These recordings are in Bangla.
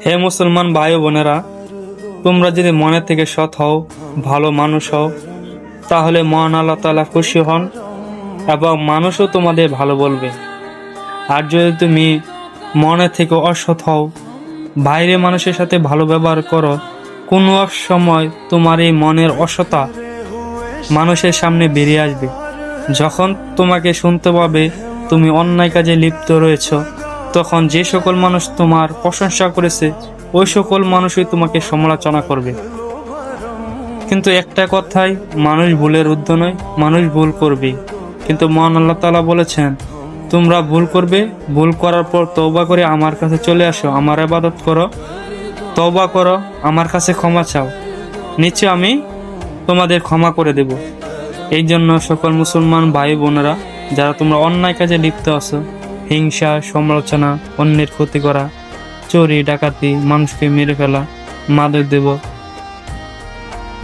হে মুসলমান ভাই ও বোনেরা, তোমরা যদি মনে থেকে সৎ হও, ভালো মানুষ হও, তাহলে মহান আল্লাহ তাআলা খুশি হন এবং মানুষও তোমাদের ভালো বলবে। আর যদি তুমি মনে থেকে অসৎ হও, বাইরে মানুষের সাথে ভালো ব্যবহার করো, কোনো এক সময় তোমার এই মনের অসৎতা মানুষের সামনে বেরিয়ে আসবে। যখন তোমাকে শুনতে পাবে তুমি অন্যায় কাজে লিপ্ত রয়েছ, তখন যে সকল মানুষ তোমার প্রশংসা করেছে ওই সকল মানুষই তোমাকে সমালোচনা করবে। কিন্তু একটা কথাই, মানুষ ভুলের ঊর্ধ্বে নয়, মানুষ ভুল করবে। কিন্তু মহান আল্লাহ তাআলা বলেছেন, তোমরা ভুল করবে, ভুল করার পর তওবা করে আমার কাছে চলে আসো, আমার ইবাদত করো, তওবা করো, আমার কাছে ক্ষমা চাও, নিশ্চয় আমি তোমাদের ক্ষমা করে দেব। এই জন্য সকল মুসলমান ভাই বোনেরা, যারা তোমরা অন্যায় কাজে লিপ্ত আছো, হিংসা, সমালোচনা, অন্যের ক্ষতি করা, চুরি, ডাকাতি, মানুষকে মেরে ফেলা, মাদক দেব,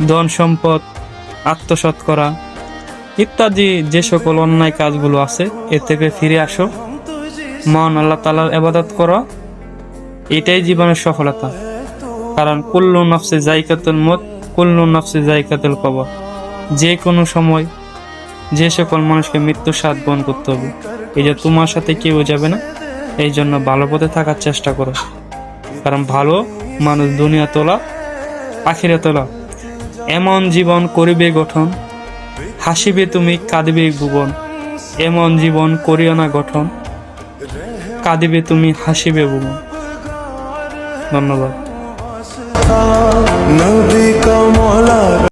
ধন সম্পদ আত্মসাৎ করা ইত্যাদি যে সকল অন্যায় কাজগুলো আছে, এ থেকে ফিরে আসো, মহান আল্লাহ তাআলার ইবাদত করো। এটাই জীবনের সফলতা। কারণ কুল্লু নাফসি যায়কাতুল মউত, কুল্লু নাফসি যায়কাতুল কবর। যে কোনো সময় যে সকল মানুষকে মৃত্যুর স্বাদ বহন করতে হবে। এই যে তোমার সাথে কেউ যাবে না, এই জন্য ভালো পথে থাকার চেষ্টা করো। কারণ ভালো মানুষ দুনিয়া তোলা, আখিরা তোলা। এমন জীবন করিবে গঠন, হাসিবে তুমি, কাঁদিবে ভুবন। এমন জীবন করিও না গঠন, কাঁদিবে তুমি, হাসিবে ভুবন। ধন্যবাদ। নবী কা মৌলা